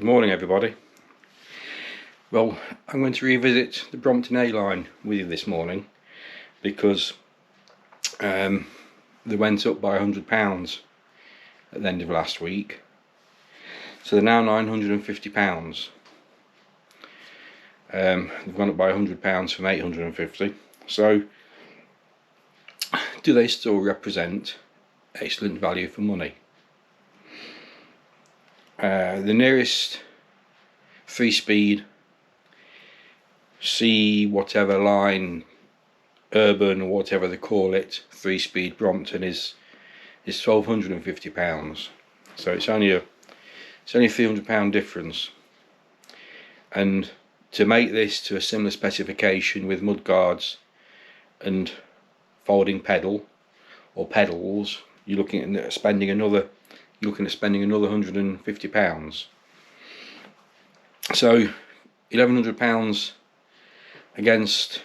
Good morning, everybody. Well, I'm going to revisit the Brompton A-line with you this morning because they went up by £100 at the end of last week, so they're now £950. They've gone up by £100 from £850. So, do they still represent excellent value for money? The nearest 3-speed C whatever line, urban or whatever they call it, 3-speed Brompton is £1,250. So it's only a £300 difference. And to make this to a similar specification with mudguards and folding pedal or pedals, you're looking at spending another £150. So £1,100 against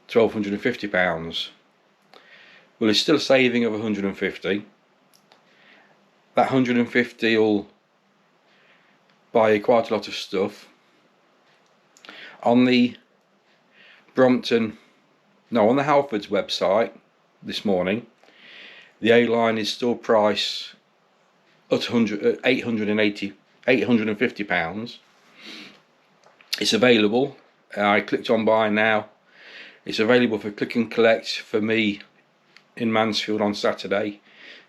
£1,250. Well, it's still a saving of £150. That £150 will buy you quite a lot of stuff. On the Halfords website this morning, the A-line is still priced at £850. It's available. I clicked on buy now. It's available for click and collect for me in Mansfield on Saturday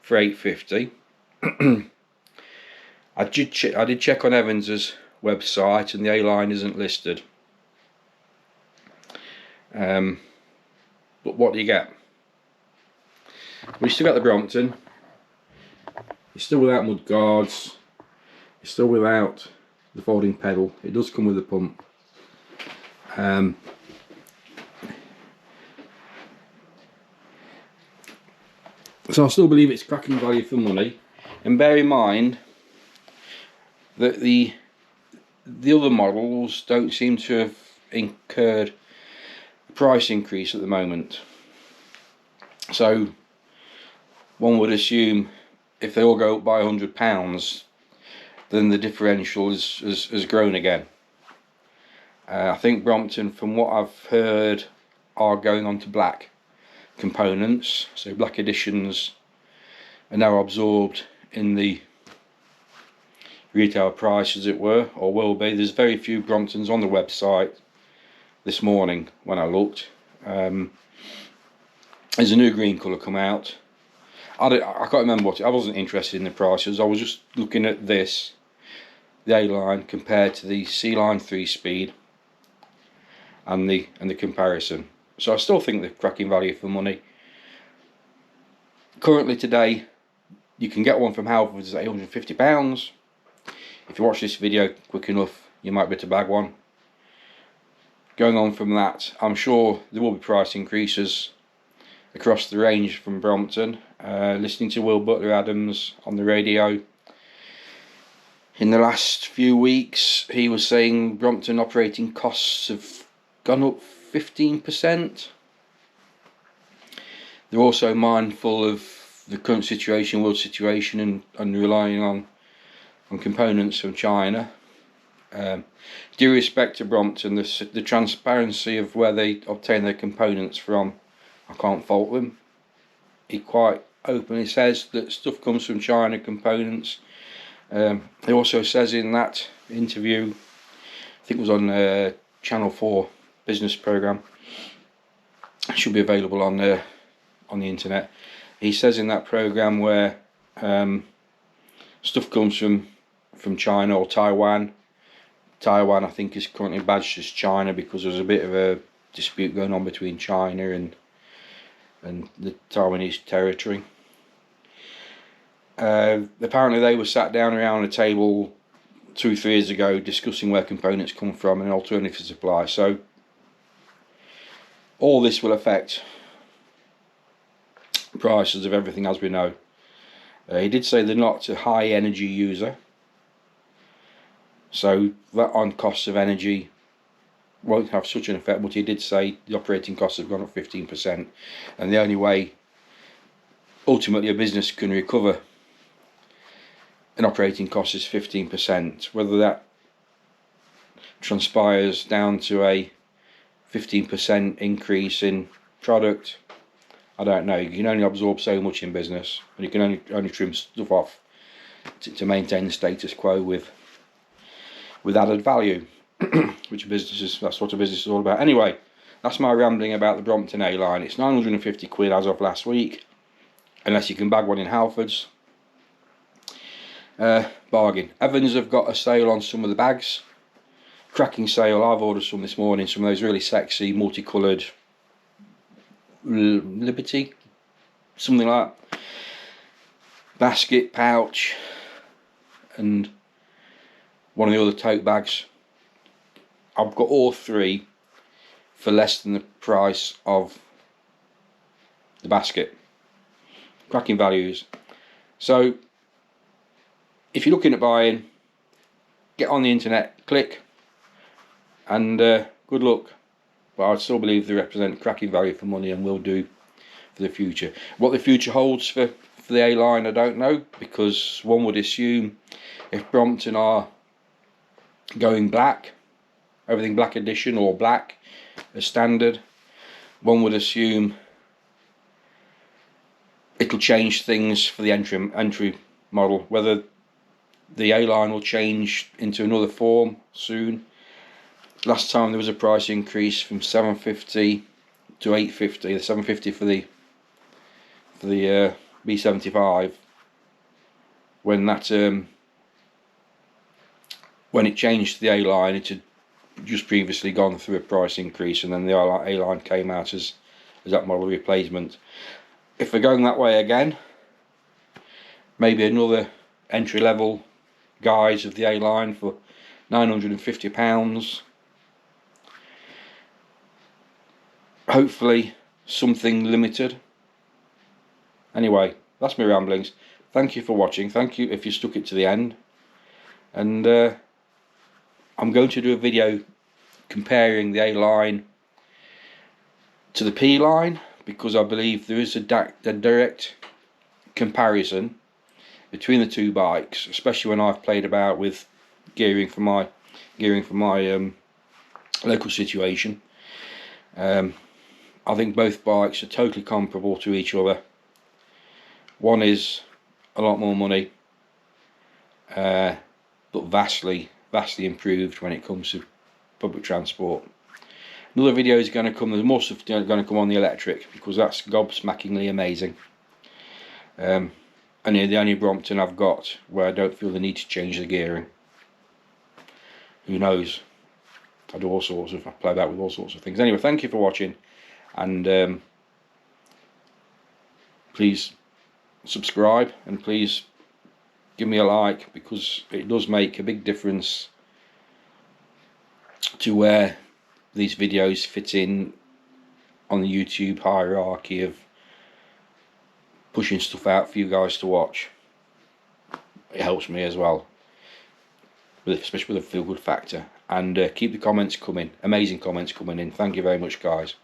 for £850. I did check on Evans's website and the A-line isn't listed. But what do you get? We still got the Brompton. It's still without mud guards. It's still without the folding pedal. It does come with a pump. So I still believe it's cracking value for money. And bear in mind that the other models don't seem to have incurred a price increase at the moment. So one would assume if they all go up by £100, then the differential has grown again. I think Brompton, from what I've heard, are going on to black components, so black editions are now absorbed in the retail price, as it were, or will be. There's very few Bromptons on the website this morning when I looked. There's a new green colour come out. I can't remember what I wasn't interested in the prices. I was just looking at this, the A-line compared to the C-line 3-speed, and the comparison. So I still think they're cracking value for money. Currently today, you can get one from Halfords at £850. If you watch this video quick enough, you might be able to bag one. Going on from that, I'm sure there will be price increases across the range from Brompton. Listening to Will Butler Adams on the radio in the last few weeks, he was saying Brompton operating costs have gone up 15%. They're also mindful of the current situation, world situation, and relying on components from China. Due respect to Brompton, the transparency of where they obtain their components from, I can't fault them. He quite openly says that stuff comes from China, components. He also says in that interview, I think it was on Channel 4 business program, it should be available on the internet. He says in that program where stuff comes from China or Taiwan. Taiwan, I think, is currently badged as China because there's a bit of a dispute going on between China and the Taiwanese territory. Apparently they were sat down around a table 2-3 years ago discussing where components come from and alternative supply. So all this will affect prices of everything, as we know. He did say they're not a high energy user, so that on costs of energy won't have such an effect, but he did say the operating costs have gone up 15%, and the only way ultimately a business can recover an operating cost is 15%. Whether that transpires down to a 15% increase in product, I don't know. You can only absorb so much in business, and you can only trim stuff off to maintain the status quo with added value. Which that's what a business is all about. Anyway, that's my rambling about the Brompton A-line. It's 950 quid as of last week, unless you can bag one in Halfords. Bargain. Evans have got a sale on some of the bags. Cracking sale. I've ordered some this morning, some of those really sexy multicoloured Liberty, something like that. Basket, pouch, and one of the other tote bags. I've got all three for less than the price of the basket. Cracking values. So if you're looking at buying, get on the internet, click, and good luck. But I still believe they represent cracking value for money and will do for the future. What the future holds for the A-line, I don't know, because one would assume if Brompton are going black, everything black edition or black as standard, one would assume it'll change things for the entry model. Whether the A-line will change into another form soon. Last time there was a price increase from 750 to 850. The 750 for the B75. When that when it changed to the A-line, it had just previously gone through a price increase, and then the A-line came out as that model replacement. If we're going that way again, maybe another entry level guise of the A-line for £950. Hopefully something limited. Anyway, that's my ramblings. Thank you for watching. Thank you if you stuck it to the end. And I'm going to do a video comparing the A-line to the P-line, because I believe there is a direct comparison between the two bikes, especially when I've played about with gearing for my local situation. I think both bikes are totally comparable to each other. One is a lot more money, but vastly improved when it comes to public transport. Another video is going to come. There's more stuff going to come on the electric, because that's gobsmackingly amazing. And the only Brompton I've got where I don't feel the need to change the gearing. Who knows? I play about with all sorts of things. Anyway, thank you for watching, and please subscribe, and please give me a like, because it does make a big difference to where these videos fit in on the YouTube hierarchy of pushing stuff out for you guys to watch. It helps me as well, especially with the feel good factor. And keep the comments coming, amazing comments coming in. Thank you very much, guys.